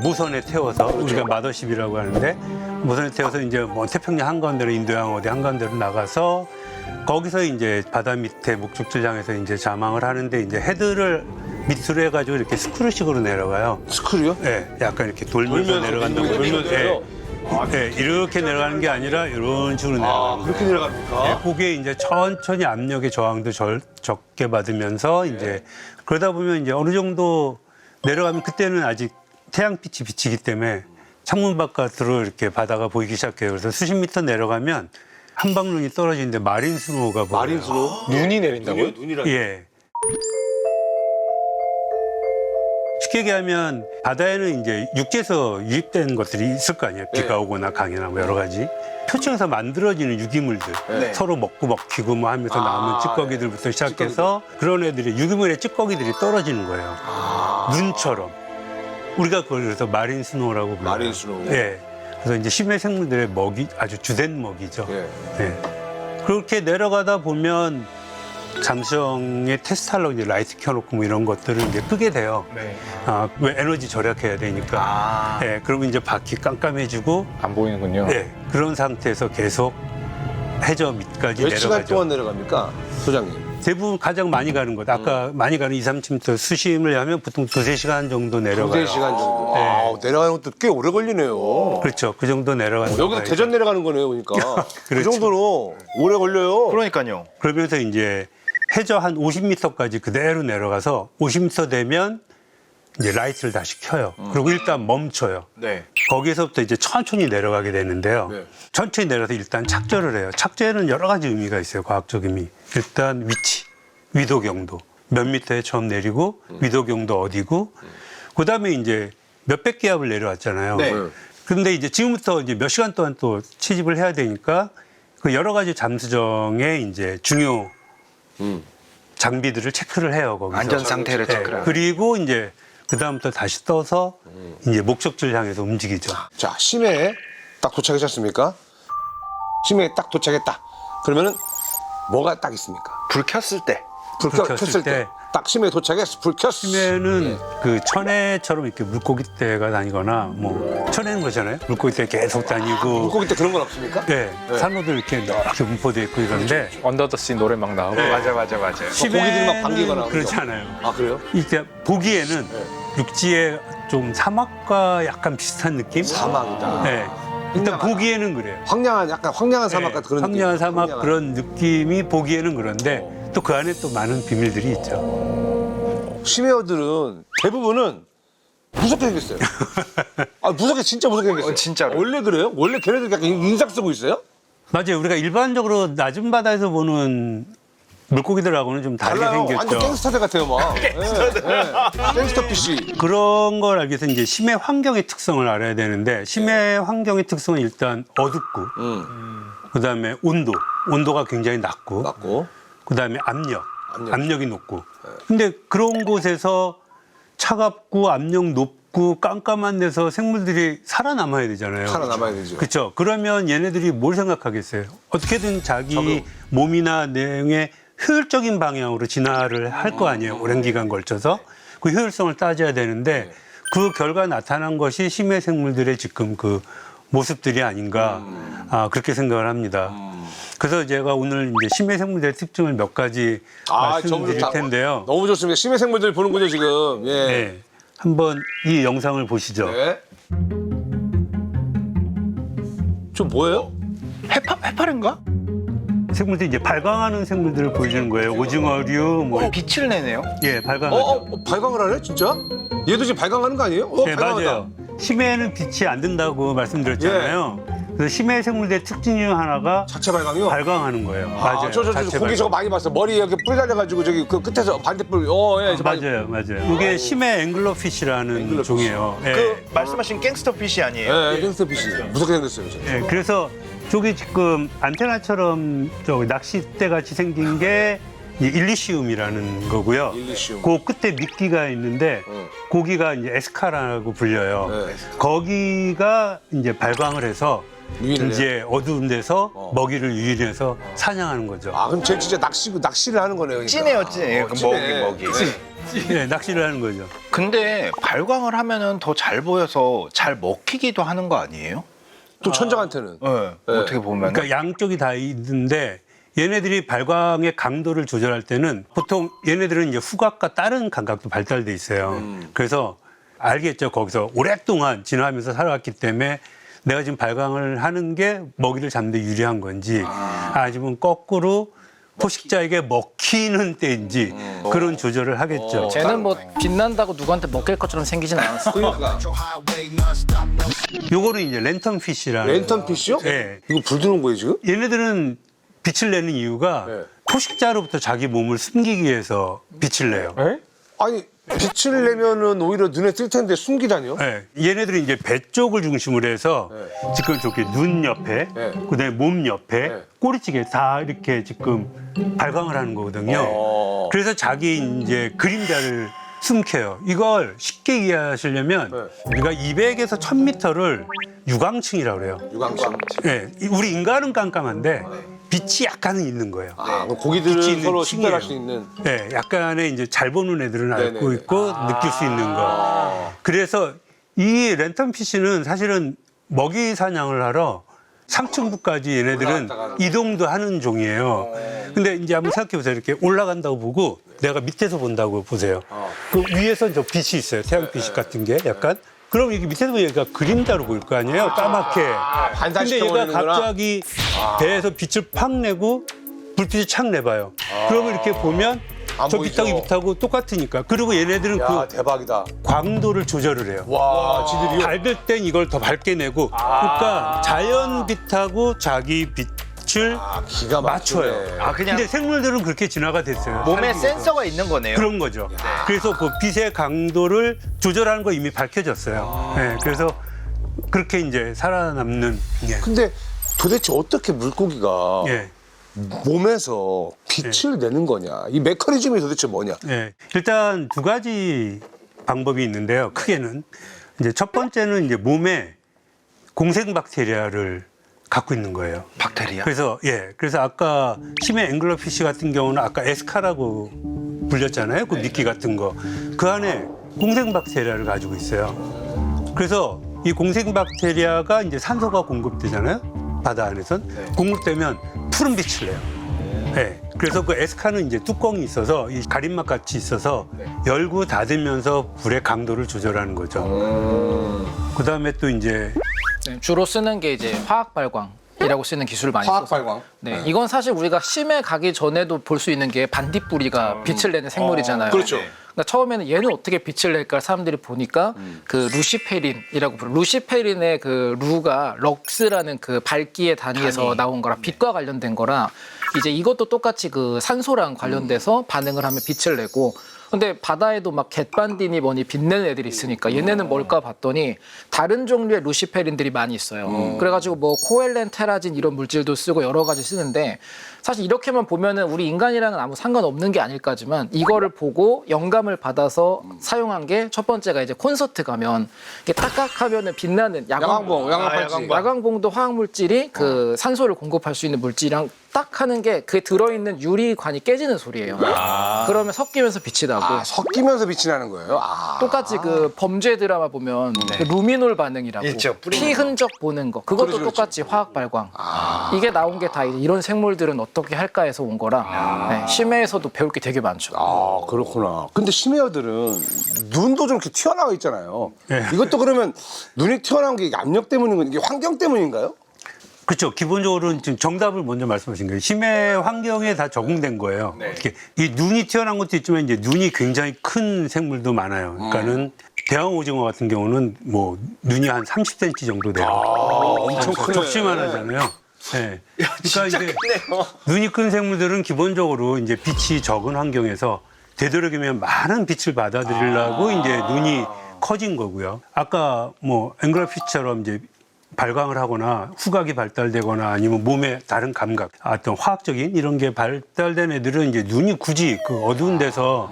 모선에 태워서 우리가 마더십이라고 하는데 모선에 태워서 이제 뭐 태평양 한가운데로 인도양 어디 한가운데로 나가서 거기서 이제 바다 밑에 목적지를 향해서 이제 자망을 하는데 이제 헤드를 밑으로 해가지고 이렇게 스크루식으로 내려가요. 스크류요? 예, 약간 이렇게 돌면서 내려간다고. 돌면서요? 예, 이렇게 내려가는 게 아니라 이런 식으로 내려가는 거예요. 그렇게 내려갑니까? 예, 그게 이제 천천히 압력의 저항도 적게 받으면서 이제 그러다 보면 이제 어느 정도 내려가면 그때는 아직 태양빛이 비치기 때문에 창문 바깥으로 이렇게 바다가 보이기 시작해요. 그래서 수십 미터 내려가면 한방눈이 떨어지는데 마린 스노우가 보여요. 마린 스노우? 눈이 내린다고요? 눈이라. 예. 쉽게 얘기하면 바다에는 이제 육지에서 유입된 것들이 있을 거 아니에요. 비가 오거나 강이나 뭐 여러 가지. 표층에서 만들어지는 유기물들 네. 서로 먹고 먹히고 뭐 하면서 남은 찌꺼기들부터 시작해서 그런 애들이 유기물의 찌꺼기들이 떨어지는 거예요. 눈처럼. 우리가 그걸 그래서 마린 스노우라고 불러요. 마린 스노우. 예. 그래서 이제 심해 생물들의 먹이 아주 주된 먹이죠. 예. 예. 그렇게 내려가다 보면 잠수정에 테스트하려고 이제 라이트 켜놓고 뭐 이런 것들을 이제 끄게 돼요. 네. 아, 왜 에너지 절약해야 되니까. 예, 그러면 이제 바퀴 깜깜해지고, 안 보이는군요. 예, 그런 상태에서 계속 해저 밑까지 몇 내려가죠. 시간 동안 내려갑니까? 소장님. 대부분 가장 많이 가는 것. 아까 많이 가는 2, 3m 수심을 하면 보통 2-3시간 정도 내려가요. 2-3시간 정도. 네. 아, 내려가는 것도 꽤 오래 걸리네요. 그렇죠. 그 정도 내려가는 여기서 거예요. 대전 내려가는 거네요, 보니까. 그 그렇죠. 정도로 오래 걸려요. 그러니까요. 그러면서 이제 해저 한 50m까지 그대로 내려가서 50m 되면 이제 라이트를 다시 켜요. 그리고 일단 멈춰요. 네. 거기서부터 이제 천천히 내려가게 되는데요. 네. 천천히 내려서 일단 착절을 해요. 착절에는 여러 가지 의미가 있어요. 과학적 의미. 일단 위치, 위도 경도. 몇 미터에 처음 내리고 위도 경도 어디고 그다음에 이제 몇백 기압을 내려왔잖아요. 네. 그런데 이제 지금부터 이제 몇 시간 동안 또 채집을 해야 되니까 그 여러 가지 잠수정의 이제 중요 장비들을 체크를 해요. 거기서. 안전 상태를 체크를 하고. 그리고 이제 그다음부터 다시 떠서 이제 목적지를 향해서 움직이죠. 자, 심해에 딱 도착하셨습니까? 심해에 딱 도착했다. 그러면은 뭐가 딱 있습니까? 불 켰을 때. 불 불 켰을 켰을 때. 때. 딱 심해에 도착해서 불 켰어. 심해는 그 천해처럼 이렇게 물고기 떼가 다니거나 뭐 천해는 거잖아요. 물고기 떼 계속 다니고. 물고기 때 그런 건 없습니까? 네, 산호들 이렇게 넓게 분포되어 있고 이런데 언더 더 씨 노래 막 나오고. 맞아. 고기들이 막 반기거나 그렇지 않아요. 아, 그래요? 이제 보기에는 육지에 좀 사막과 약간 비슷한 느낌? 사막이다. 네. 일단 보기에는 그래요. 황량한, 약간 황량한 사막 같은 그런 느낌. 황량한 사막 그런 느낌이 보기에는 그런데 또 그 안에 또 많은 비밀들이 있죠. 심해어들은 대부분은 무섭게 생겼어요. 아, 진짜 무섭게 생겼어요. 진짜로. 원래 그래요? 원래 걔네들 약간 인상 쓰고 있어요? 맞아요. 우리가 일반적으로 낮은 바다에서 보는 물고기들하고는 좀 다르게 달라요. 생겼죠. 완전 갱스터들 같아요, 막. 갱스터 피쉬. 그런 걸 알기 위해서 이제 심해 환경의 특성을 알아야 되는데 심해 환경의 특성은 일단 어둡고 그다음에 온도가 굉장히 낮고 맞고. 그다음에 압력이 높고 근데 그런 곳에서 차갑고 압력 높고 깜깜한 데서 생물들이 살아남아야 되잖아요. 살아남아야 되죠. 그렇죠. 그러면 얘네들이 뭘 생각하겠어요? 어떻게든 자기 적응. 몸이나 내용의 효율적인 방향으로 진화를 할 거 아니에요. 오랜 기간 걸쳐서. 그 효율성을 따져야 되는데 그 결과 나타난 것이 심해 생물들의 지금 그 모습들이 아닌가 그렇게 생각을 합니다. 그래서 제가 오늘 이제 심해 생물들의 특징을 몇 가지 말씀드릴 텐데요. 너무 좋습니다. 심해 생물들 보는군요, 지금. 예. 네. 한번 이 영상을 보시죠. 네. 저 뭐예요? 해파리인가? 생물들이 이제 발광하는 생물들을 보여주는 거예요. 오징어류, 뭐. 빛을 내네요. 예, 발광하죠. 발광을 하네, 진짜? 얘도 지금 발광하는 거 아니에요? 네, 발광하다. 맞아요. 심해에는 빛이 안 된다고 말씀드렸잖아요. 그래서 심해 생물들의 특징 중 하나가 자체 발광이요? 발광하는 거예요. 맞아요. 저 자체 고기 발광. 저거 많이 봤어. 머리에 이렇게 뿔 달려가지고 저기 그 끝에서 반대뿔. 예, 저 많이- 맞아요. 이게 심해 앵글러피쉬라는 앵글러피쉬. 종이에요. 예. 그 말씀하신 갱스터 핏이 아니에요? 예, 갱스터 피쉬. 무섭게 생겼어요, 진짜. 예, 그래서 저기 지금 안테나처럼 저 낚싯대 같이 생긴 게 이 일리시움이라는 거고요. 일리시움. 그 끝에 미끼가 있는데 고기가 이제 에스카라고 불려요. 네. 거기가 이제 발광을 해서 유인을 이제 어두운 데서 먹이를 유인해서 사냥하는 거죠. 아, 그럼 쟤 진짜 낚시를 하는 거네요. 그러니까. 찐해요, 찐. 그 찐해. 먹이. 네, 낚시를 하는 거죠. 근데 발광을 하면은 더 잘 보여서 잘 먹히기도 하는 거 아니에요? 또 천장한테는. 네. 어떻게 보면. 그러니까 양쪽이 다 있는데 얘네들이 발광의 강도를 조절할 때는 보통 얘네들은 이제 후각과 다른 감각도 발달돼 있어요. 그래서 알겠죠. 거기서 오랫동안 진화하면서 살아왔기 때문에 내가 지금 발광을 하는 게 먹이를 잡는 데 유리한 건지 아니면 거꾸로 포식자에게 먹히는 때인지 그런 조절을 하겠죠. 쟤는 뭐 빛난다고 누구한테 먹힐 것처럼 생기진 않았어. 그러니까. 요거는 이제 랜턴 피쉬라는. 랜턴 피쉬요? 네. 이거 불 들어온 거예요 지금? 얘네들은 빛을 내는 이유가 네. 포식자로부터 자기 몸을 숨기기 위해서 빛을 내요. 아니 빛을 내면은 오히려 눈에 띌 텐데 숨기다니요? 네. 얘네들이 이제 배 쪽을 중심으로 해서 지금 저기 눈 옆에, 네. 그다음에 몸 옆에, 네. 꼬리찌개 다 이렇게 지금 발광을 하는 거거든요. 그래서 자기 이제 그림자를 숨겨요. 이걸 쉽게 이해하시려면 우리가 200에서 1000m를 유광층이라고 그래요. 유광층. 네. 우리 인간은 깜깜한데 빛이 약간은 있는 거예요. 아, 그럼 빛이 고기들은 있는 서로 층이에요. 식별할 수 있는. 네, 약간의 이제 잘 보는 애들은 알고 네네네. 있고 느낄 수 있는 거. 그래서 이 랜턴 피쉬는 사실은 먹이 사냥을 하러 상층부까지 얘네들은 올라갔다가 이동도 하는 종이에요. 근데 이제 한번 생각해 보세요. 이렇게 올라간다고 보고 내가 밑에서 본다고 보세요. 그 위에서 저 빛이 있어요. 태양빛 같은 게 약간. 그럼 이게 밑에서 보면 얘가 그림자로 보일 거 아니에요? 까맣게. 근데 얘가 반사시켜버리는구나. 갑자기 배에서 빛을 팍 내고 불빛을 착 내봐요. 그러면 이렇게 보면 안 저 보이죠? 빛하고 이 빛하고 똑같으니까. 그리고 얘네들은 야 그 대박이다. 광도를 조절을 해요. 와 지들이요. 밝을 땐 이걸 더 밝게 내고. 그러니까 자연 빛하고 자기 빛을 기가 맞춰요. 막히네. 아, 그냥 근데 생물들은 그렇게 진화가 됐어요. 몸에 살기 위해서. 센서가 있는 거네요. 그런 거죠. 그래서 그 빛의 강도를 조절하는 거 이미 밝혀졌어요. 네, 그래서 그렇게 이제 살아남는. 예. 근데 도대체 어떻게 물고기가 예. 몸에서 빛을 내는 거냐? 이 메커니즘이 도대체 뭐냐? 예. 일단 두 가지 방법이 있는데요. 크게는 이제 첫 번째는 이제 몸에 공생 박테리아를 갖고 있는 거예요. 박테리아. 그래서 아까 심해 앵글러피쉬 같은 경우는 아까 에스카라고 불렸잖아요. 그 미끼 같은 거. 그 안에 공생 박테리아를 가지고 있어요. 그래서 이 공생 박테리아가 이제 산소가 공급되잖아요. 바다 안에선. 공급되면 푸른 빛을 내요. 네. 그래서 그 에스카는 이제 뚜껑이 있어서 이 가림막 같이 있어서 열고 닫으면서 불의 강도를 조절하는 거죠. 그 다음에 또 이제 네, 주로 쓰는 게 이제 화학 발광이라고 쓰는 기술을 많이 화학 써서. 발광. 네, 이건 사실 우리가 심해 가기 전에도 볼 수 있는 게 반딧불이가 빛을 내는 생물이잖아요. 그렇죠. 그러니까 처음에는 얘는 어떻게 빛을 낼까 사람들이 보니까 그 루시페린이라고 불러. 루시페린의 그 루가 럭스라는 그 밝기의 단위에서 나온 거라 빛과 관련된 거라 이제 이것도 똑같이 그 산소랑 관련돼서 반응을 하면 빛을 내고. 근데 바다에도 막 갯반디니 뭐니 빛내는 애들이 있으니까 얘네는 뭘까 봤더니 다른 종류의 루시페린들이 많이 있어요. 그래가지고 뭐 코엘렌, 테라진 이런 물질도 쓰고 여러 가지 쓰는데 사실 이렇게만 보면은 우리 인간이랑은 아무 상관없는 게 아닐까지만 이거를 보고 영감을 받아서 사용한 게 첫 번째가 이제 콘서트 가면 이게 딱딱하면은 빛나는 야광봉, 야광팔찌. 야광봉도 화학 물질이 그 산소를 공급할 수 있는 물질이랑 딱 하는 게 그 들어있는 유리관이 깨지는 소리예요. 그러면 섞이면서 빛이 나고 아, 섞이면서 빛이 나는 거예요. 아. 똑같이 그 범죄 드라마 보면 그 루미놀 반응이라고 있죠, 뿌리는 피 흔적 보는 거 그것도 그렇죠, 똑같이 화학 발광 이게 나온 게 다 이런 생물들은 어떻게 할까 해서 온 거라 네, 심해에서도 배울 게 되게 많죠. 아 그렇구나. 근데 심해어들은 눈도 좀 이렇게 튀어나와 있잖아요. 네. 이것도 그러면 눈이 튀어나온 게 압력 때문인 이게 환경 때문인가요? 그렇죠. 기본적으로는 지금 정답을 먼저 말씀하신 거예요. 심해 환경에 다 적응된 거예요. 이렇게 이 눈이 튀어나온 것도 있지만 이제 눈이 굉장히 큰 생물도 많아요. 그러니까는 대왕 오징어 같은 경우는 뭐 눈이 한 30cm 정도 돼요. 엄청 크네. 접시만 하잖아요. 네. 그러니까 이제 눈이 큰 생물들은 기본적으로 이제 빛이 적은 환경에서 되도록이면 많은 빛을 받아들이려고 이제 눈이 커진 거고요. 아까 뭐 앵글러피쉬처럼 이제 발광을 하거나 후각이 발달되거나 아니면 몸의 다른 감각, 어떤 화학적인 이런 게 발달된 애들은 이제 눈이 굳이 그 어두운 데서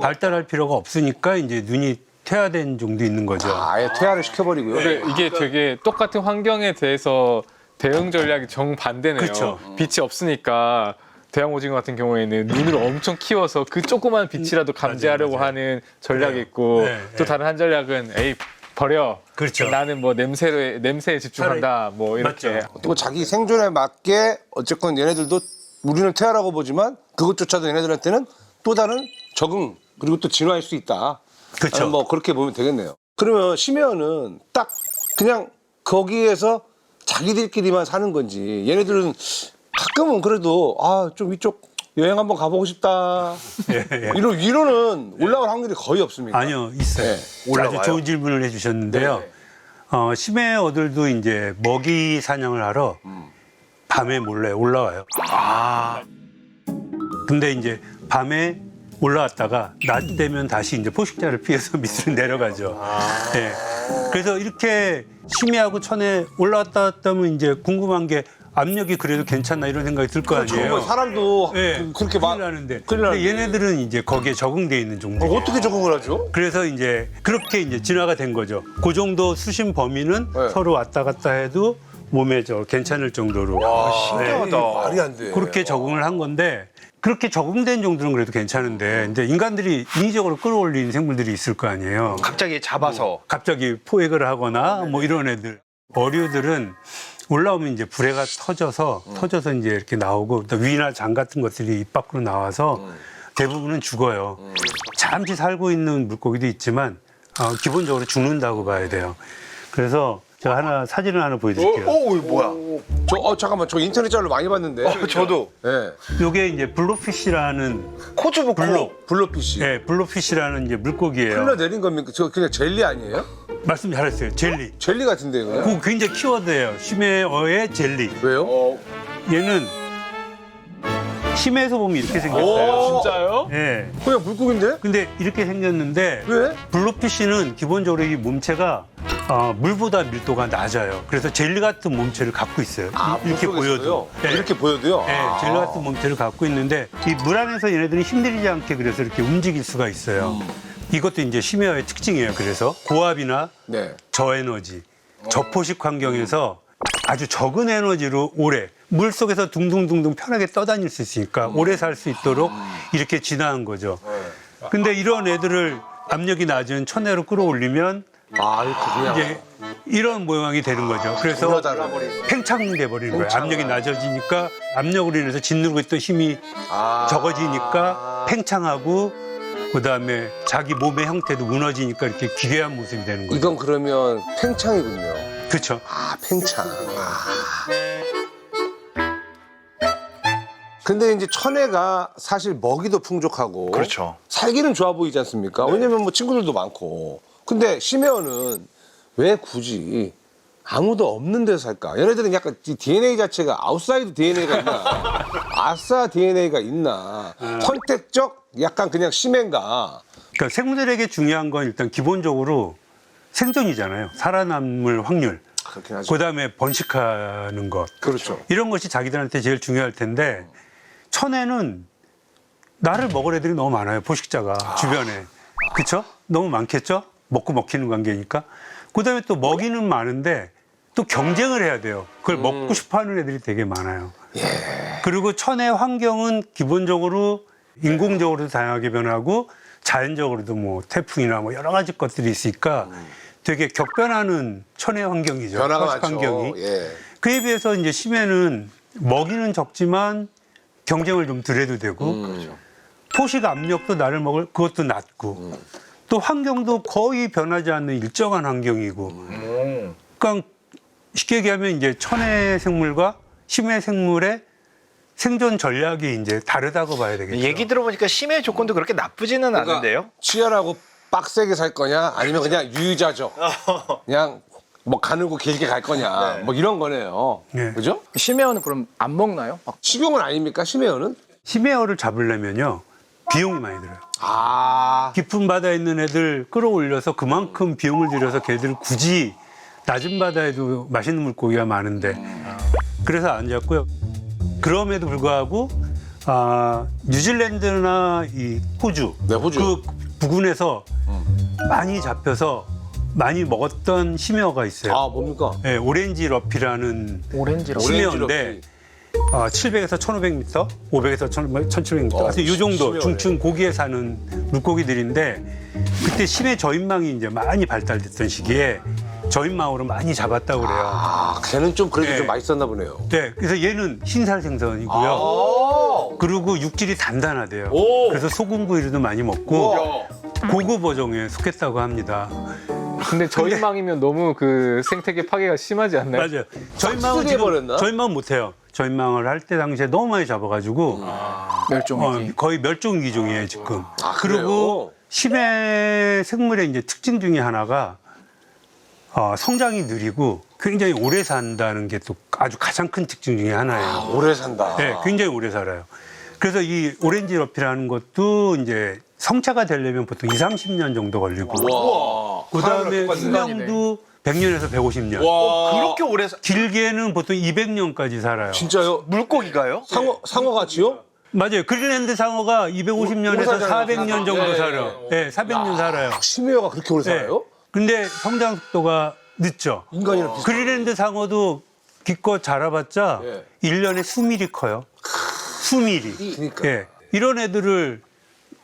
발달할 필요가 없으니까 이제 눈이 퇴화된 정도 있는 거죠. 아예 퇴화를 시켜버리고요. 근데 이게 되게 똑같은 환경에 대해서 대응 전략이 정반대네요. 그렇죠. 빛이 없으니까 대왕 오징어 같은 경우에는 눈을 엄청 키워서 그 조그만 빛이라도 감지하려고 맞아요. 하는 전략이 있고 네, 또 네. 다른 한 전략은 에이 버려. 그렇죠. 나는 뭐 냄새에 집중한다. 뭐 이렇게. 맞죠. 또 자기 생존에 맞게 어쨌건 얘네들도 우리는 태아라고 보지만 그것조차도 얘네들한테는 또 다른 적응 그리고 또 진화할 수 있다. 그렇죠. 뭐 그렇게 보면 되겠네요. 그러면 심해어는 딱 그냥 거기에서 자기들끼리만 사는 건지 얘네들은 가끔은 그래도 아 좀 이쪽 여행 한번 가보고 싶다. 예, 예. 위로는 올라올 확률이 거의 없습니까? 아니요, 있어요. 네, 아주 좋은 질문을 해주셨는데요. 네. 심해어들도 이제 먹이 사냥을 하러 밤에 몰래 올라와요. 근데 이제 밤에 올라왔다가 낮 되면 다시 이제 포식자를 피해서 밑으로 내려가죠. 예. 그래서 이렇게 심해하고 천에 올라왔다 갔다 하면 이제 궁금한 게 압력이 그래도 괜찮나 이런 생각이 들 거 아니에요. 정말 사람도 예, 그렇게 큰일 나는데. 큰일 근데 나는데. 얘네들은 이제 거기에 적응돼 있는 종들. 어떻게 적응을 하죠? 그래서 이제 그렇게 이제 진화가 된 거죠. 그 정도 수심 범위는 네. 서로 왔다 갔다 해도 몸에 괜찮을 정도로 신기하다. 말이 안 돼. 그렇게 적응을 한 건데 그렇게 적응된 정도는 그래도 괜찮은데 이제 인간들이 인위적으로 끌어올린 생물들이 있을 거 아니에요. 갑자기 잡아서 갑자기 포획을 하거나 뭐 이런 애들. 어류들은 올라오면 이제 불에가 터져서 이제 이렇게 나오고 또 위나 장 같은 것들이 입 밖으로 나와서 대부분은 죽어요. 잠시 살고 있는 물고기도 있지만 기본적으로 죽는다고 봐야 돼요. 그래서 제가 사진을 하나 보여드릴게요. 오 이거 뭐야? 잠깐만 저 인터넷 자료 많이 봤는데. 저도 예. 요게 이제 블루피쉬라는 코즈부코 블루피쉬. 예, 블루피쉬라는 이제 물고기예요. 흘러내린 겁니까? 저 그냥 젤리 아니에요? 말씀 잘했어요. 젤리. 젤리 같은데요, 그냥? 그거 굉장히 키워드예요. 심해어의 젤리. 왜요? 얘는 심해에서 보면 이렇게 생겼어요. 진짜요? 예. 그냥 물고기인데? 근데 이렇게 생겼는데 왜? 블루피쉬는 기본적으로 이 몸체가 물보다 밀도가 낮아요. 그래서 젤리 같은 몸체를 갖고 있어요. 이렇게 물속에서요? 보여도. 네. 이렇게 보여도요? 네, 젤리 같은 몸체를 갖고 있는데 이 물 안에서 얘네들이 힘들이지 않게 그래서 이렇게 움직일 수가 있어요. 이것도 이제 심해어의 특징이에요. 그래서 고압이나 네. 저에너지, 저포식 환경에서 아주 적은 에너지로 오래 물 속에서 둥둥둥둥 편하게 떠다닐 수 있으니까 오래 살 수 있도록 이렇게 진화한 거죠. 근데 이런 애들을 압력이 낮은 천내로 끌어올리면 이렇게 그냥. 이제 이런 모양이 되는 거죠. 그래서 불어달라버리는. 팽창돼 버리는 거예요. 압력이 낮아지니까 압력으로 인해서 짓누르고 있던 힘이 적어지니까 팽창하고 그다음에 자기 몸의 형태도 무너지니까 이렇게 기괴한 모습이 되는 거죠. 이건 그러면 팽창이군요. 그렇죠. 팽창. 근데 이제 천혜가 사실 먹이도 풍족하고 그렇죠. 살기는 좋아 보이지 않습니까? 왜냐면 뭐 친구들도 많고. 근데 심해어는 왜 굳이 아무도 없는 데서 살까? 얘네들은 약간 이 DNA 자체가 아웃사이드 DNA가 있나? 아싸 DNA가 있나? 선택적 약간 그냥 심해인가? 그러니까 생물들에게 중요한 건 일단 기본적으로 생존이잖아요. 살아남을 확률. 그렇긴 하죠. 그다음에 번식하는 것. 그렇죠. 이런 것이 자기들한테 제일 중요할 텐데 천에는 나를 먹을 애들이 너무 많아요. 포식자가 주변에. 그렇죠? 너무 많겠죠? 먹고 먹히는 관계니까. 그다음에 또 먹이는 많은데 또 경쟁을 해야 돼요. 그걸 먹고 싶어하는 애들이 되게 많아요. 그리고 천의 환경은 기본적으로 인공적으로도 다양하게 변하고 자연적으로도 뭐 태풍이나 뭐 여러 가지 것들이 있으니까 되게 격변하는 천의 환경이죠. 변화가 포식 많죠. 환경이. 예. 그에 비해서 이제 심해는 먹이는 적지만 경쟁을 좀 덜 해도 되고 포식 압력도 나를 먹을 그것도 낮고 또 환경도 거의 변하지 않는 일정한 환경이고 그러니까 쉽게 얘기하면 이제 천의 생물과 심해 생물의 생존 전략이 이제 다르다고 봐야 되겠죠. 얘기 들어보니까 심해 조건도 그렇게 나쁘지는 않은데요. 치열하고 빡세게 살 거냐 아니면 그냥 유유자적 그냥 뭐 가늘고 길게 갈 거냐 뭐 이런 거네요. 네. 그죠? 심해어는 그럼 안 먹나요? 식용은 아닙니까 심해어는? 심해어를 잡으려면요 비용이 많이 들어요. 깊은 바다에 있는 애들 끌어올려서 그만큼 비용을 들여서 걔들을 굳이 낮은 바다에도 맛있는 물고기가 많은데 그래서 안 잡고요. 그럼에도 불구하고 뉴질랜드나 이 호주, 네, 호주. 그 부근에서 많이 잡혀서 많이 먹었던 심해어가 있어요. 뭡니까? 네, 오렌지 러피라는 오렌지라고. 심해어인데 700에서 1,500m, 500에서 1,700m. 그래서 이 정도 심해요. 중층 고기에 사는 물고기들인데 그때 심해 저인망이 이제 많이 발달됐던 시기에 저인망으로 많이 잡았다고 그래요. 아, 걔는 좀 그래도 네. 좀 맛있었나 보네요. 네, 그래서 얘는 흰살 생선이고요. 오. 그리고 육질이 단단하대요. 오. 그래서 소금구이로도 많이 먹고 고급 어종에 속했다고 합니다. 근데 저희망이면 너무 그 생태계 파괴가 심하지 않나요? 맞아요. 저인망은 싹쓸이해버렸나? 저인망은 못해요. 저인망을 할 때 당시에 너무 많이 잡아가지고 멸종위기. 거의 멸종 위종이에요 지금. 아, 그리고 심해 생물의 이제 특징 중에 하나가 성장이 느리고 굉장히 오래 산다는 게 또 아주 가장 큰 특징 중에 하나예요. 오래 산다. 네, 굉장히 오래 살아요. 그래서 이 오렌지 러피라는 것도 이제 성체가 되려면 보통 2, 30년 정도 걸리고 와. 그다음에 똑같네. 수명도 100년에서 150년. 와. 그렇게 오래 길게는 보통 200년까지 살아요. 진짜요? 물고기가요? 상어 같이요? 맞아요. 그린랜드 상어가 250년에서 오래 살잖아요. 400년 정도 예, 살아요. 네, 400년 살아요. 심해어가 그렇게 오래 네. 살아요? 근데 성장 속도가 늦죠. 인간이랑 비슷. 그린랜드 상어도 기껏 자라봤자 예. 1년에 수미리 커요. 수미리. 그러니까. 예. 이런 애들을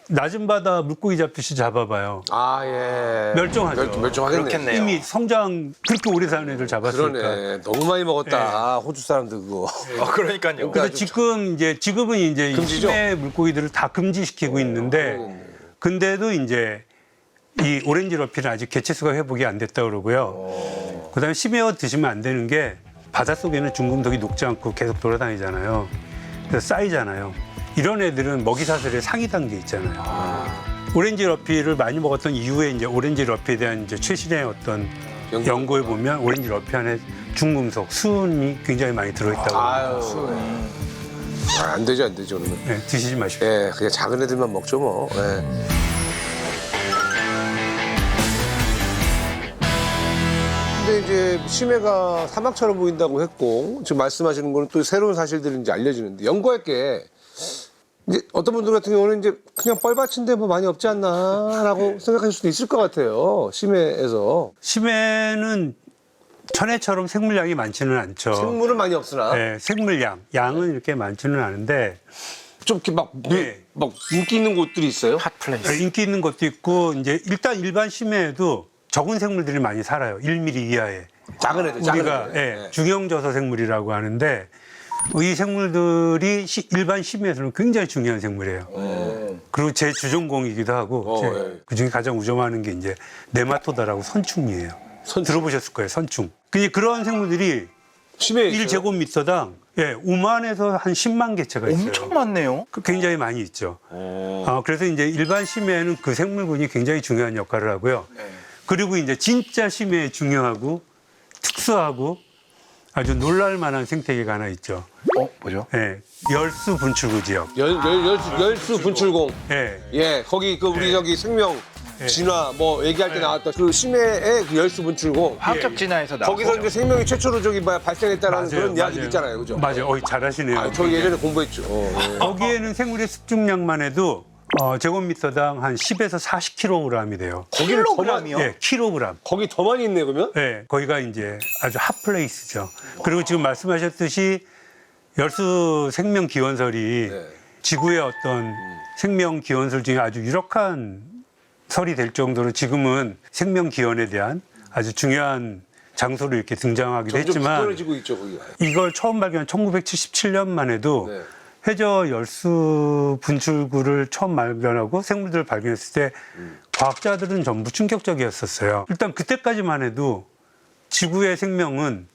낮은 바다 물고기 잡듯이 잡아봐요. 아, 예. 멸종하죠. 멸종하겠네. 그렇겠네요. 이미 성장 그렇게 오래 사는 애들 잡았으니까. 그러네. 너무 많이 먹었다. 호주 사람들 그거. 그러니까요. 그래서 지금은 이제 이 금지죠? 심해 물고기들을 다 금지시키고 있는데, 근데도 이제 이 오렌지 러피는 아직 개체수가 회복이 안 됐다 그러고요. 그다음에 심해어 드시면 안 되는 게 바닷속에는 중금속이 녹지 않고 계속 돌아다니잖아요. 그래서 쌓이잖아요. 이런 애들은 먹이 사슬의 상위 단계 있잖아요. 오렌지 러피를 많이 먹었던 이후에 이제 오렌지 러피에 대한 이제 최신의 어떤 연구에 보면 오렌지 러피 안에 중금속, 수은이 굉장히 많이 들어있다고. 아유. 안 되죠, 안 되죠. 그러면. 네, 드시지 마십시오. 예, 그냥 작은 애들만 먹죠, 뭐. 예. 근데 이제 심해가 사막처럼 보인다고 했고 지금 말씀하시는 거는 또 새로운 사실들이 이제 알려지는데 연구할 게 이제 어떤 분들 같은 경우는 이제 그냥 뻘밭인데 뭐 많이 없지 않나라고 생각하실 수도 있을 것 같아요. 심해에서 심해는 천혜처럼 생물량이 많지는 않죠. 생물은 많이 없으나 네, 양은 이렇게 많지는 않은데 좀 이렇게 네. 막 인기 있는 곳들이 있어요. 핫플레이스. 인기 있는 것도 있고 이제 일단 일반 심해에도 적은 생물들이 많이 살아요. 1mm 이하에. 작은 애들, 작은 우리가 애들. 예, 중형저서 생물이라고 하는데 이 생물들이 일반 심해에서는 굉장히 중요한 생물이에요. 그리고 제 주전공이기도 하고 예. 그중에 가장 우점하는 게 이제 네마토다라고 선충이에요. 들어보셨을 거예요, 선충. 근데 그런 생물들이 심해에 있어요. 1제곱미터당 5만에서 한 10만 개체가 있어요. 엄청 많네요. 굉장히 많이 있죠. 그래서 이제 일반 심해에는 그 생물군이 굉장히 중요한 역할을 하고요. 그리고 이제 진짜 심해에 중요하고 특수하고 아주 놀랄 만한 생태계가 하나 있죠. 뭐죠? 예, 열수 분출구 지역. 열수 분출공. 예, 예, 거기 그 우리 저기 생명 진화 뭐 얘기할 때 나왔던 그 심해의 그 열수 분출공. 화학적 진화에서 나온 거기서 거죠. 이제 생명이 최초로 저기 발생했다라는 그런 이야기 있잖아요, 그죠? 맞아요. 잘하시네요. 아, 저 예전에 공부했죠. 거기에는 생물의 습중량만 해도 제곱미터당 한 10에서 40kg이 돼요. 거기는 더 많이, 킬로그램이요? 예, 킬로그램. 거기 더 많이 있네 그러면? 네, 거기가 이제 아주 핫플레이스죠. 그리고 지금 말씀하셨듯이 열수 생명 기원설이 네. 지구의 어떤 생명 기원설 중에 아주 유력한 설이 될 정도로 지금은 생명 기원에 대한 아주 중요한 장소로 이렇게 등장하기도 점점 했지만 굳건해지고 있죠 거기가. 이걸 처음 발견한 1977년만 해도 네. 해저 열수 분출구를 처음 발견하고 생물들을 발견했을 때 과학자들은 전부 충격적이었었어요. 일단 그때까지만 해도 지구의 생명은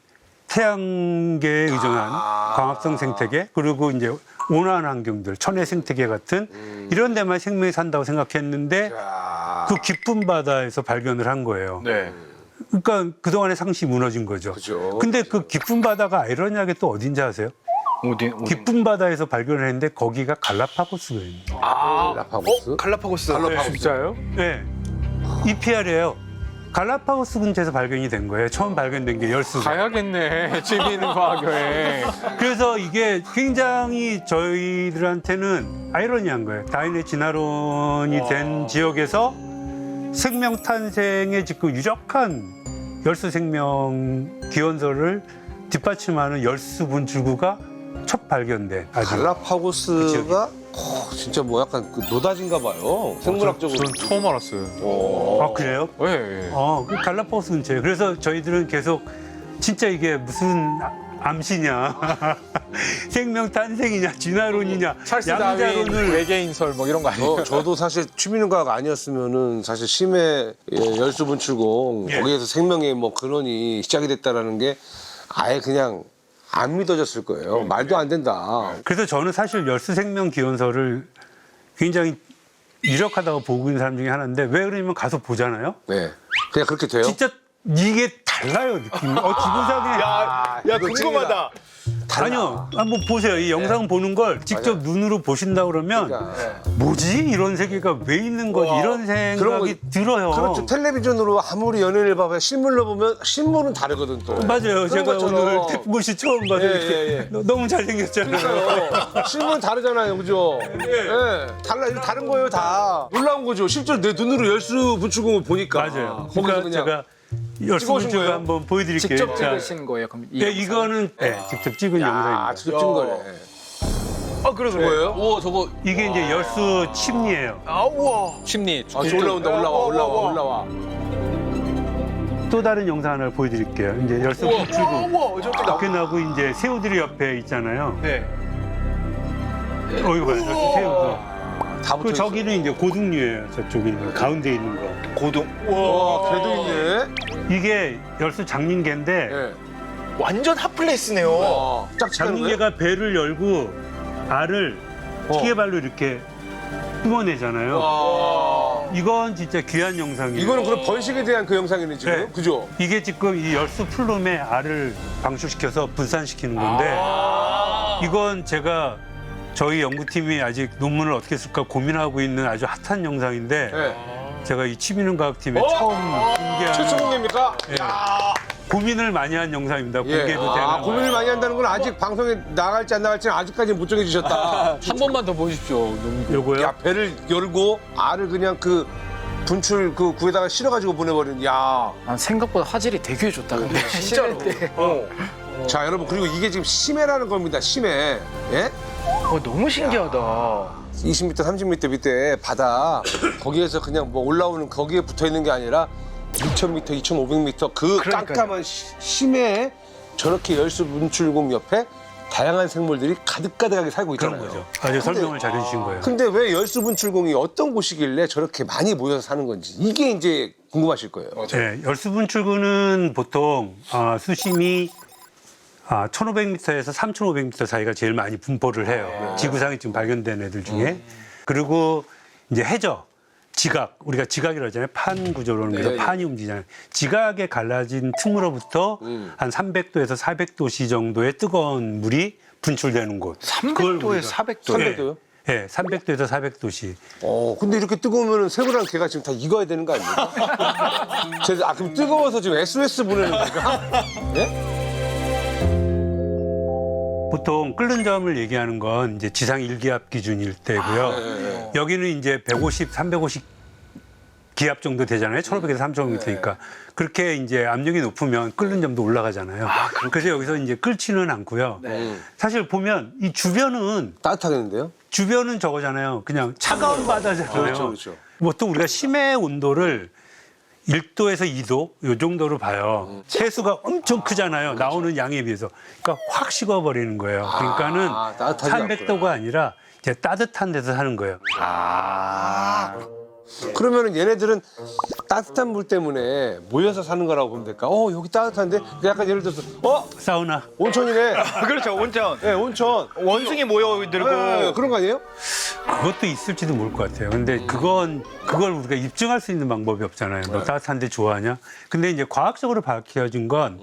태양계에 의존한 광합성 생태계 그리고 이제 온화한 환경들, 천혜 생태계 같은 이런 데만 생명이 산다고 생각했는데 그 깊은 바다에서 발견을 한 거예요. 네. 그러니까 그동안의 상식이 무너진 거죠. 그죠. 근데 그 깊은 바다가 아이러니하게 또 어딘지 아세요? 어디? 깊은 바다에서 발견을 했는데 거기가 갈라파고스거든요. 갈라파고스. 갈라파고스. 진짜요? 네. EPR이에요. 갈라파고스 근처에서 발견이 된 거예요. 처음 발견된 게 열수가. 가야겠네. 재미있는 과학여행. 그래서 이게 굉장히 저희들한테는 아이러니한 거예요. 다윈의 진화론이 된 지역에서 생명 탄생에 지금 유력한 열수 생명 기원설을 뒷받침하는 열수 분출구가 첫 발견된 아주 갈라파고스가 진짜 뭐 약간 그 노다진가 봐요. 생물학적으로. 전 처음 알았어요. 아 그래요? 예, 예. 그 갈라파고스 근처에. 그래서 저희들은 계속 진짜 이게 무슨 암시냐, 생명 탄생이냐, 진화론이냐, 찰스 다윈 양자론을 외계인설 뭐 이런 거 아니에요? 저도 사실 취미능가가 아니었으면은 사실 심해 열수분출공 예. 거기에서 생명의 뭐 근원이 시작이 됐다라는 게 아예 그냥 안 믿어졌을 거예요. 말도 안 된다. 그래서 저는 사실 열수 생명 기원설을 굉장히 유력하다고 보고 있는 사람 중에 하나인데 왜 그러냐면 가서 보잖아요. 네, 그냥 그렇게 돼요. 진짜 이게 달라요 느낌이. 지구상에 야 이거 궁금하다. 아니요 한번 보세요. 이 영상 보는 걸 직접 눈으로 보신다 그러면 그러니까. 뭐지 이런 세계가 왜 있는 거지 이런 그런 생각이 들어요. 그렇죠. 텔레비전으로 아무리 연예인을 봐봐야 실물로 보면 신문은 다르거든 또. 맞아요. 제가 것처럼. 오늘 태풍고 씨 처음 봐서 예, 이렇게 예, 너무 잘생겼잖아요. 그러니까요. 실물은 다르잖아요, 그죠? 예. 달라, 이거 다른 거예요, 다. 놀라운 거죠. 실제로 내 눈으로 열수 분출공을 보니까. 맞아요. 거기서 그러니까 그냥. 제가 열수 찍어오신 분출을 거예요? 한번 보여드릴게요. 직접 자, 찍으신 거예요? 그럼 예, 이거는 직접 찍은 아, 영상입니다. 직접 찍은 거네. 그래. 뭐예요? 오, 저거 이게 이제 열수 침리예요. 우와. 심리. 아, 저 올라와. 또 다른 영상 하나를 보여드릴게요. 이제 열수 분출구 우와. 저렇게 나. 끝나고 이제 새우들이 옆에 있잖아요. 네. 이거 봐요, 열수 새우도. 다 그 붙어 있어. 저기는 이제 고등류예요. 저쪽에 있는 가운데 있는 거. 고등. 와, 걔도 있네. 이게 열수 장님개인데 예. 완전 핫플레이스네요. 와, 짝짝한 거예요? 장님개가 배를 열고 알을 기계발로 이렇게 뿜어내잖아요. 와. 이건 진짜 귀한 영상이에요. 이거는 그럼 번식에 대한 그 영상이네, 지금. 네. 그죠? 이게 지금 이 열수 플룸에 알을 방출시켜서 분산시키는 건데 이건 제가 저희 연구팀이 아직 논문을 어떻게 쓸까 고민하고 있는 아주 핫한 영상인데 네. 제가 이 취미능과학팀에 처음 공개한 최초 공개입니까? 예, 고민을 많이 한 영상입니다. 예. 공개도 되는 고민을 많이 한다는 건 아직 방송에 나갈지 안 나갈지는 아직까지는 못 정해주셨다. 한 번만 더 보여주십시오. 너무... 요거요. 야, 배를 열고 알을 그냥 그 분출 그 구에다가 실어가지고 보내버리는. 야. 난 생각보다 화질이 되게 좋다. 근데 진짜로. 자, 여러분, 그리고 이게 지금 심해라는 겁니다. 심해. 예? 너무 신기하다. 20m, 30m 밑에 바다 거기에서 그냥 뭐 올라오는 거기에 붙어 있는 게 아니라 2,000m, 2,500m 그 그러니까요. 깜깜한 심해에 저렇게 열수 분출공 옆에 다양한 생물들이 가득가득하게 살고 있잖아요. 그런 거죠. 아주 설명을 잘 해주신 거예요. 근데 왜 열수 분출공이 어떤 곳이길래 저렇게 많이 모여서 사는 건지 이게 이제 궁금하실 거예요. 네, 열수분출구는 보통 수심이 1,500m에서 3,500m 사이가 제일 많이 분포를 해요. 지구상에 지금 발견된 애들 중에. 그리고 이제 해저, 지각, 우리가 지각이라고 하잖아요. 판 구조로는 그래서 판이 움직이잖아요. 지각에 갈라진 틈으로부터 한 300도에서 400도씨 정도의 뜨거운 물이 분출되는 곳. 300도에 400도. 300도요? 네, 300도에서 400도씨. 근데 이렇게 뜨거우면 새우랑 개가 지금 다 익어야 되는 거 아닙니까? 그럼 뜨거워서 지금 SOS 보내는 겁니까? 예? 보통 끓는 점을 얘기하는 건 이제 지상 일기압 기준일 때고요. 여기는 이제 150, 350 기압 정도 되잖아요. 1,500에서 3,500m니까. 그렇게 이제 압력이 높으면 끓는 점도 올라가잖아요. 그래서 여기서 이제 끓지는 않고요. 사실 보면 이 주변은 따뜻하겠는데요? 저거잖아요. 그냥 차가운 바다잖아요. 그렇죠. 보통 우리가 심해 온도를 1도에서 2도 요 정도로 봐요. 세수가 엄청 크잖아요. 나오는 양에 비해서. 그러니까 확 식어버리는 거예요. 그러니까는 따뜻하지 300도가 아니라 이제 따뜻한 데서 사는 거예요. 그러면은 얘네들은 따뜻한 물 때문에 모여서 사는 거라고 보면 될까? 여기 따뜻한데? 약간 예를 들어서, 사우나. 온천이네. 그렇죠. 온천. 네, 온천. 원숭이 모여들고. 네, 그런 거 아니에요? 그것도 있을지도 모를 것 같아요. 근데 그걸 우리가 입증할 수 있는 방법이 없잖아요. 너 따뜻한 데 좋아하냐? 근데 이제 과학적으로 밝혀진 건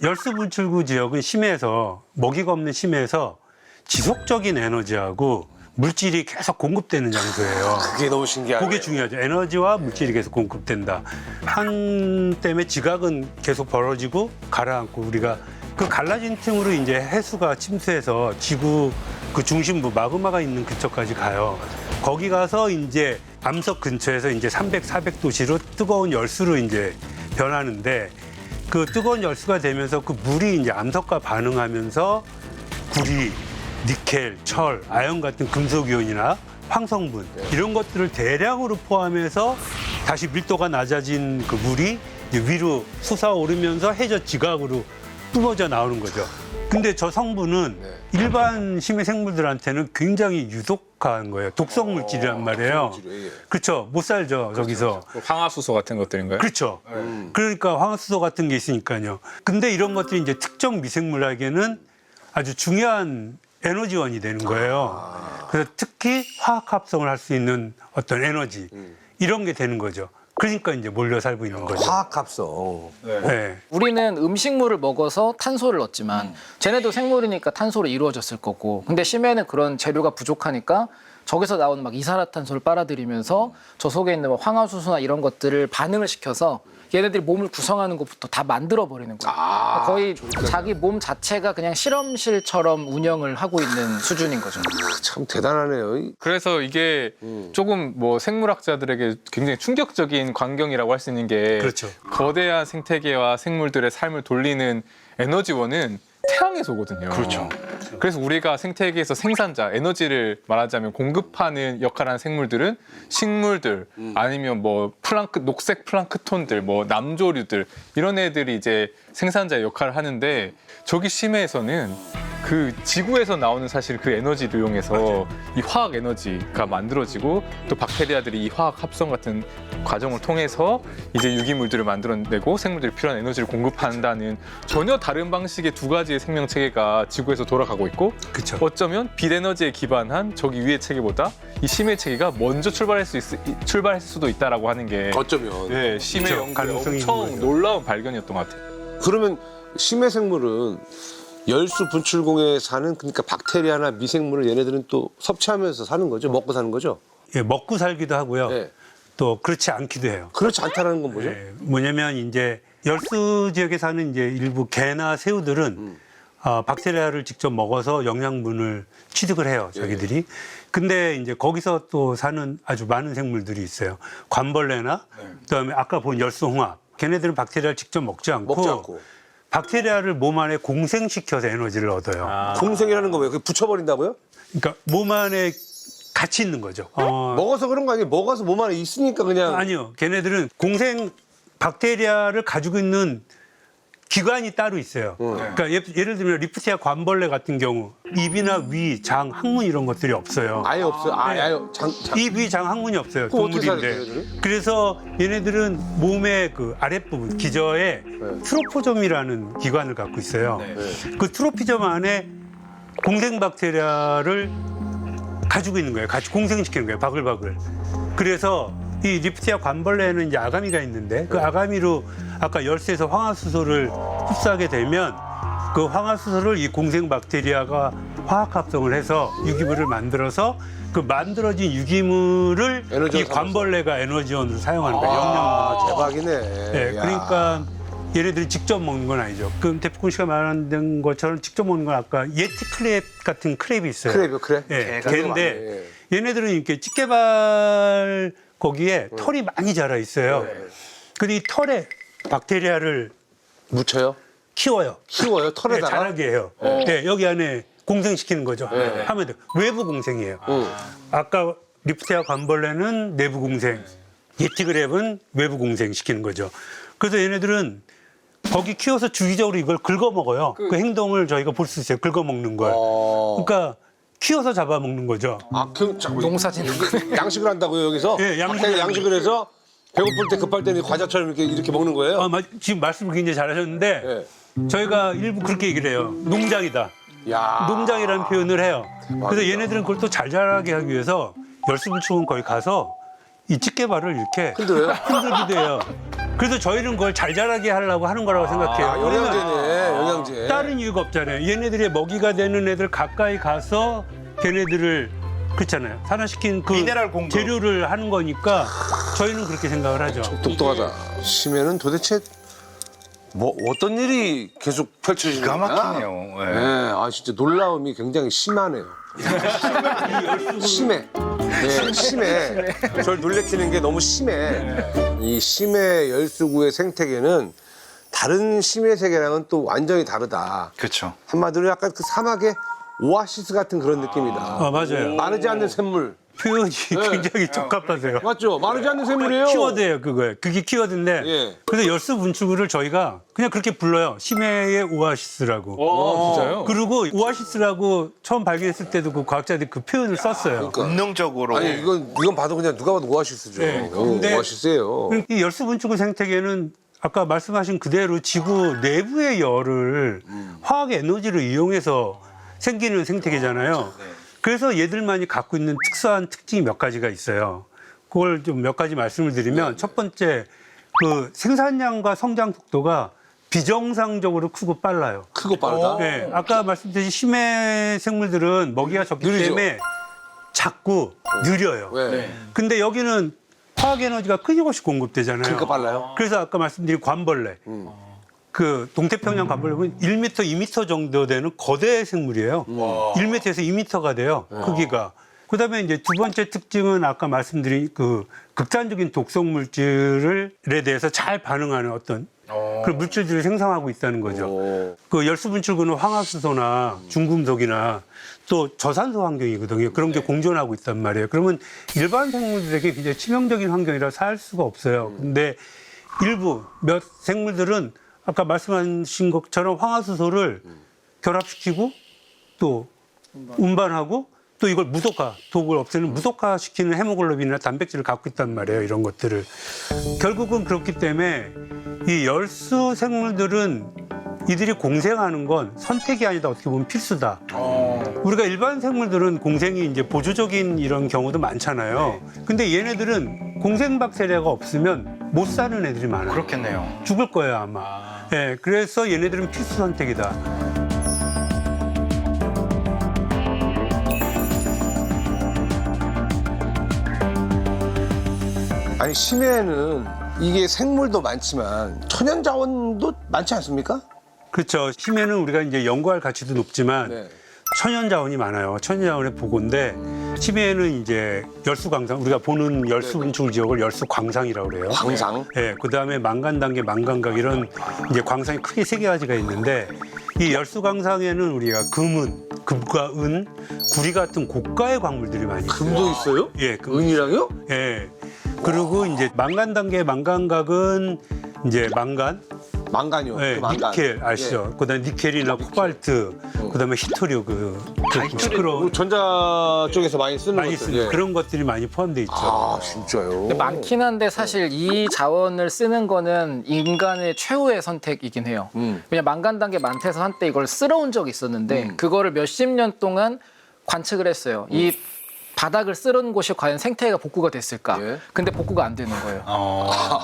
열수 분출구 지역은 심해에서 먹이가 없는 심해에서 지속적인 에너지하고 물질이 계속 공급되는 장소예요. 그게 너무 신기하네. 그게 중요하죠. 에너지와 물질이 계속 공급된다. 판 때문에 지각은 계속 벌어지고 가라앉고 우리가 그 갈라진 틈으로 이제 해수가 침투해서 지구 그 중심부 마그마가 있는 근처까지 가요. 거기 가서 이제 암석 근처에서 이제 300, 400도씨로 뜨거운 열수로 이제 변하는데 그 뜨거운 열수가 되면서 그 물이 이제 암석과 반응하면서 굴이 니켈, 철, 아연 같은 금속 이온이나 황성분 이런 것들을 대량으로 포함해서 다시 밀도가 낮아진 그 물이 이제 위로 솟아오르면서 해저 지각으로 뿜어져 나오는 거죠. 근데 저 성분은 일반 심해 생물들한테는 굉장히 유독한 거예요. 독성 물질이란 말이에요. 독성물질이에요, 예. 그렇죠. 못 살죠, 저기서. 황화수소 같은 것들인가요? 그렇죠. 그러니까 황화수소 같은 게 있으니까요. 근데 이런 것들이 이제 특정 미생물에게는 아주 중요한 에너지원이 되는 거예요. 그래서 특히 화학 합성을 할 수 있는 어떤 에너지 이런 게 되는 거죠. 그러니까 이제 몰려 살고 있는 거죠. 화학합성. 네. 우리는 음식물을 먹어서 탄소를 얻지만 쟤네도 생물이니까 탄소로 이루어졌을 거고 근데 심해는 그런 재료가 부족하니까 저기서 나오는 막 이산화탄소를 빨아들이면서 저 속에 있는 뭐 황화수소나 이런 것들을 반응을 시켜서 얘네들이 몸을 구성하는 것부터 다 만들어 버리는 거예요. 거의 자기 몸 자체가 그냥 실험실처럼 운영을 하고 있는 수준인 거죠. 참 대단하네요. 그래서 이게 조금 뭐 생물학자들에게 굉장히 충격적인 광경이라고 할 수 있는 게 그렇죠. 거대한 생태계와 생물들의 삶을 돌리는 에너지원은 태양에서거든요. 그렇죠. 그래서 우리가 생태계에서 생산자, 에너지를 말하자면 공급하는 역할을 하는 생물들은 식물들 아니면 뭐 녹색 플랑크톤들, 뭐 남조류들 이런 애들이 이제 생산자의 역할을 하는데 저기 심해에서는 그 지구에서 나오는 사실 그 에너지를 이용해서 이 화학 에너지가 만들어지고 또 박테리아들이 이 화학 합성 같은 과정을 통해서 이제 유기물들을 만들어내고 생물들이 필요한 에너지를 공급한다는 전혀 다른 방식의 두 가지의 생명 체계가 지구에서 돌아가고 있고 그렇죠. 어쩌면 빛 에너지에 기반한 저기 위의 체계보다 이 심해 체계가 먼저 출발했을 수도 있다라고 하는 게 어쩌면. 네, 심해 그렇죠. 연구의 가능성이 있는 엄청 거죠. 놀라운 발견이었던 것 같아요. 그러면 심해 생물은 열수 분출공해에 사는 그러니까 박테리아나 미생물을 얘네들은 또 섭취하면서 사는 거죠? 먹고 사는 거죠? 예, 먹고 살기도 하고요. 네. 또 그렇지 않기도 해요. 그렇지 않다는 건 뭐죠? 예, 뭐냐면 이제 열수 지역에 사는 이제 일부 개나 새우들은 박테리아를 직접 먹어서 영양분을 취득을 해요, 자기들이. 근데 이제 거기서 또 사는 아주 많은 생물들이 있어요. 관벌레나 그다음에 아까 본 열수홍합. 걔네들은 박테리아를 직접 먹지 않고 박테리아를 몸 안에 공생시켜서 에너지를 얻어요. 공생이라는 거 왜? 그 붙여버린다고요? 그러니까 몸 안에 같이 있는 거죠. 먹어서 그런 거 아니에요? 먹어서 몸 안에 있으니까 그냥. 아니요. 걔네들은 공생 박테리아를 가지고 있는 기관이 따로 있어요. 그러니까 예를 들면 리프티아 관벌레 같은 경우 입이나 위, 장, 항문 이런 것들이 없어요. 아예 없어요. 아예 입, 위, 장, 항문이 없어요. 그거 어떻게 살아요, 동물인데. 얘네들은? 그래서 얘네들은 몸의 그 아랫부분, 기저에 트로포점이라는 기관을 갖고 있어요. 그 트로피점 안에 공생 박테리아를 가지고 있는 거예요. 같이 공생시키는 거예요. 바글바글. 그래서 이 리프티아 관벌레에는 이제 아가미가 있는데 그 아가미로 아까 열쇠에서 황화수소를 흡수하게 되면 그 황화수소를 이 공생 박테리아가 화학 합성을 해서 유기물을 만들어서 그 만들어진 유기물을 에너지원 이 관벌레가 에너지원으로 사용하는 거예요. 영양분으로. 대박이네. 네, 야. 그러니까 얘네들이 직접 먹는 건 아니죠. 그럼 대표군 씨가 말한 것처럼 직접 먹는 건 아까 예티 크랩 같은 크랩이 있어요. 크랩이요, 크랩? 예, 개가 개인데 얘네들은 이렇게 찌개발 거기에 털이 많이 자라 있어요. 근데 이 털에 박테리아를 묻혀요? 키워요. 키워요? 네, 털에다가? 자라게 해요. 네, 여기 안에 공생시키는 거죠. 하면 돼. 외부 공생이에요. 아까 리프티아 관벌레는 내부 공생, 예티그랩은 외부 공생 시키는 거죠. 그래서 얘네들은 거기 키워서 주기적으로 이걸 긁어 먹어요. 그 행동을 저희가 볼 수 있어요. 긁어 먹는 걸. 그러니까 키워서 잡아먹는 거죠. 농사짓는 양식을 한다고요, 여기서? 예, 양식을 해서 배고플 때 급할 때는 과자처럼 이렇게 먹는 거예요? 지금 말씀을 굉장히 잘하셨는데 예. 저희가 일부 그렇게 얘기를 해요. 농장이다. 야. 농장이라는 표현을 해요. 그래서 얘네들은 그걸 또 잘 자라게 하기 위해서 열수분출은 거기 가서 이 찌개발을 이렇게 흔들어요? 흔들기도 해요. 그래서 저희는 그걸 잘 자라게 하려고 하는 거라고 생각해요. 아, 영양제네, 영양제. 다른 이유가 없잖아요. 얘네들의 먹이가 되는 애들 가까이 가서 걔네들을 그렇잖아요. 산화시킨 그 미네랄 공급. 재료를 하는 거니까 저희는 그렇게 생각을 하죠. 똑똑하다. 심해는 도대체 뭐 어떤 일이 계속 펼쳐지는 기가 거야? 막히네요. 예. 네, 아 진짜 놀라움이 굉장히 심하네요. 심해. 네, 심해. 절 놀래키는 게 너무 심해. 이 심해 열수구의 생태계는 다른 심해 세계랑은 또 완전히 다르다. 그렇죠. 한마디로 약간 그 사막의 오아시스 같은 그런 느낌이다. 맞아요. 마르지 않는 샘물. 표현이 굉장히 적합하세요. 맞죠? 마르지 않는 샘물이에요. 키워드예요, 그거예요. 그게 키워드인데. 예. 그래서 열수 분출구를 저희가 그냥 그렇게 불러요. 심해의 오아시스라고. 진짜요? 그리고 오아시스라고 처음 발견했을 때도 그 과학자들이 그 표현을 썼어요. 본능적으로 아니 이건 봐도 그냥 누가 봐도 오아시스죠. 네, 근데 오아시스예요. 이 열수 분출구 생태계는 아까 말씀하신 그대로 지구 내부의 열을 화학 에너지를 이용해서 생기는 생태계잖아요. 그래서 얘들만이 갖고 있는 특수한 특징이 몇 가지가 있어요. 그걸 좀 몇 가지 말씀을 드리면 첫 번째 그 생산량과 성장 속도가 비정상적으로 크고 빨라요. 크고 빠르다. 네, 아까 말씀드린 심해 생물들은 먹이가 적기 느리죠. 때문에 작고 느려요. 왜? 근데 여기는 화학 에너지가 끊임없이 공급되잖아요. 그러니까 빨라요. 그래서 아까 말씀드린 관벌레. 그 동태평양 관벌레는 1m, 2m 정도 되는 거대 생물이에요. 1m에서 2m가 돼요. 크기가. 그다음에 이제 두 번째 특징은 아까 말씀드린 그 극단적인 독성 물질에 대해서 잘 반응하는 어떤 그런 물질들을 생성하고 있다는 거죠. 그 열수 분출구는 황화수소나 중금속이나 또 저산소 환경이거든요. 그런 게 공존하고 있단 말이에요. 그러면 일반 생물들에게 굉장히 치명적인 환경이라 살 수가 없어요. 근데 일부 몇 생물들은 아까 말씀하신 것처럼 황화수소를 결합시키고 또 운반하고 또 이걸 무속화, 독을 없애는 무속화시키는 헤모글로빈이나 단백질을 갖고 있단 말이에요. 이런 것들을. 결국은 그렇기 때문에 이 열수 생물들은 이들이 공생하는 건 선택이 아니다. 어떻게 보면 필수다. 우리가 일반 생물들은 공생이 이제 보조적인 이런 경우도 많잖아요. 근데 얘네들은 공생 박테리아가 없으면 못 사는 애들이 많아요. 그렇겠네요. 죽을 거예요, 아마. 예, 그래서 얘네들은 필수 선택이다. 아니 심해에는 이게 생물도 많지만 천연 자원도 많지 않습니까? 그렇죠. 심해는 우리가 이제 연구할 가치도 높지만 네. 천연 자원이 많아요. 천연 자원의 보고인데 심해에는 이제 열수 광산, 우리가 보는 열수 분출 지역을 열수 광상이라고 그래요. 광상. 예, 그다음에 망간 단계, 망간각 이런 이제 광상이 크게 세 가지가 있는데 이 열수 광상에는 우리가 금과 은, 구리 같은 고가의 광물들이 많이 있어요. 금도 있어요? 예, 은이랑요? 예. 그리고 이제 망간 단계, 망간각은 이제 망간이요. 예, 그 망간. 니켈 아시죠? 그다음에 니켈이나 코발트, 그다음에 히토류 그 시끄러운 전자 쪽에서 많이 쓰는 많이 것들. 쓰는 예. 그런 것들이 많이 포함되어 있죠. 아 진짜요? 많긴 한데 사실 이 자원을 쓰는 거는 인간의 최후의 선택이긴 해요. 왜냐 망간 단계 많대서 한때 이걸 쓸어온 적이 있었는데 그거를 몇십 년 동안 관측을 했어요. 이 바닥을 쓸은 곳이 과연 생태계가 복구가 됐을까? 예. 근데 복구가 안 되는 거예요.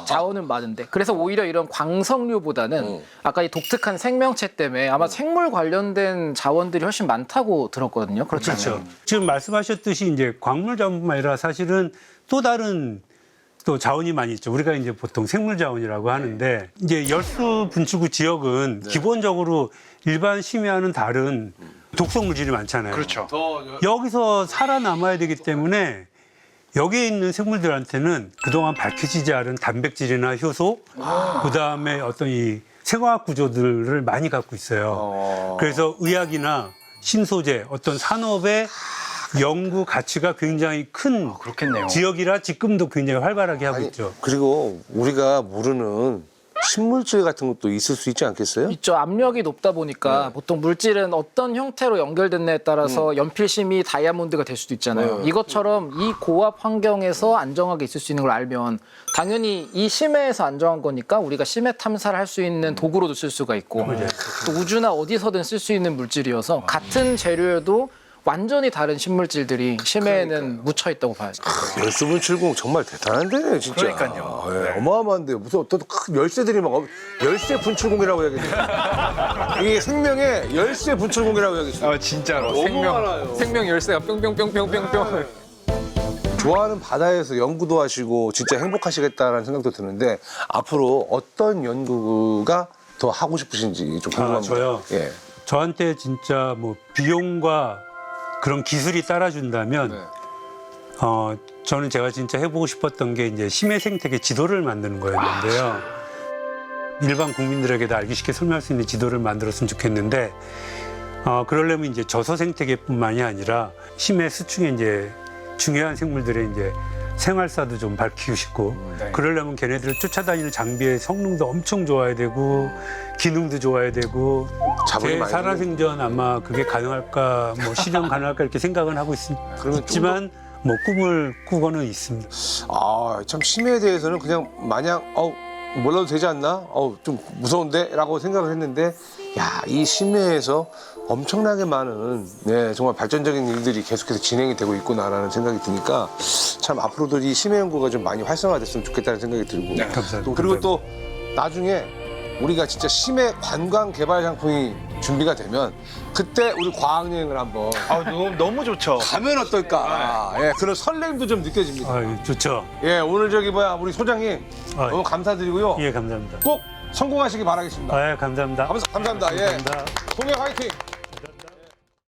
자원은 많은데. 그래서 오히려 이런 광석류보다는 아까 이 독특한 생명체 때문에 아마 생물 관련된 자원들이 훨씬 많다고 들었거든요. 그렇죠. 그렇죠. 지금 말씀하셨듯이 이제 광물 자원뿐만 아니라 사실은 또 다른 또 자원이 많이 있죠. 우리가 이제 보통 생물 자원이라고 하는데 이제 열수 분출구 지역은 기본적으로 일반 심해와는 다른 독성 물질이 많잖아요. 그렇죠. 여기서 살아남아야 되기 때문에 여기에 있는 생물들한테는 그동안 밝혀지지 않은 단백질이나 효소, 그다음에 어떤 이 생화학 구조들을 많이 갖고 있어요. 그래서 의학이나 신소재, 어떤 산업의 연구 가치가 굉장히 큰 그렇겠네요. 지역이라 지금도 굉장히 활발하게 하고 아니, 있죠. 그리고 우리가 모르는 신물질 같은 것도 있을 수 있지 않겠어요? 있죠. 압력이 높다 보니까 보통 물질은 어떤 형태로 연결됐냐에 따라서 연필심이 다이아몬드가 될 수도 있잖아요. 이것처럼 이 고압 환경에서 안정하게 있을 수 있는 걸 알면 당연히 이 심해에서 안정한 거니까 우리가 심해 탐사를 할 수 있는 도구로도 쓸 수가 있고 또 우주나 어디서든 쓸 su 있는 물질이어서 같은 재료여도 완전히 다른 신물질들이 심해에는 묻혀 있다고 봐야죠. 열수분출공 정말 대단한데 진짜. 그러니까요. 예, 어마어마한데 무슨 또 열쇠들이 막 열쇠 분출공이라고 해야겠네. 이게 생명의 열쇠 분출공이라고 해야겠어. 진짜로. 너무 많아요. 생명 열쇠가 뿅뿅뿅뿅뿅뿅. 좋아하는 바다에서 연구도 하시고 진짜 행복하시겠다라는 생각도 드는데 앞으로 어떤 연구가 더 하고 싶으신지 좀 궁금합니다. 저요? 예. 저한테 진짜 뭐 비용과 그런 기술이 따라준다면 네. 저는 제가 진짜 해보고 싶었던 게 이제 심해 생태계 지도를 만드는 거였는데요. 일반 국민들에게도 알기 쉽게 설명할 수 있는 지도를 만들었으면 좋겠는데 그러려면 이제 저소 생태계뿐만이 아니라 심해 수중에 이제 중요한 생물들의 이제 생활사도 좀 밝히고 싶고 그러려면 걔네들을 쫓아다니는 장비의 성능도 엄청 좋아야 되고 기능도 좋아야 되고 자본이 많이 살아생전 아마 그게 가능할까 뭐 실현 가능할까 이렇게 생각은 하고 그러면 있지만 뭐 꿈을 꾸고는 있습니다. 참 심해에 대해서는 그냥 마냥 몰라도 되지 않나? 좀 무서운데? 라고 생각을 했는데 이 심해에서 엄청나게 많은 정말 발전적인 일들이 계속해서 진행이 되고 있구나라는 생각이 드니까 참 앞으로도 이 심해 연구가 좀 많이 활성화됐으면 좋겠다는 생각이 들고 감사합니다. 그리고 또 나중에 우리가 진짜 심해 관광 개발 상품이 준비가 되면 그때 우리 과학여행을 한번 너무 좋죠. 가면 어떨까? 그런 설렘도 좀 느껴집니다. 좋죠. 오늘 우리 소장님 너무 감사드리고요. 예, 감사합니다. 꼭 성공하시기 바라겠습니다. 감사합니다. 감사합니다. 감사합니다. 통역 화이팅!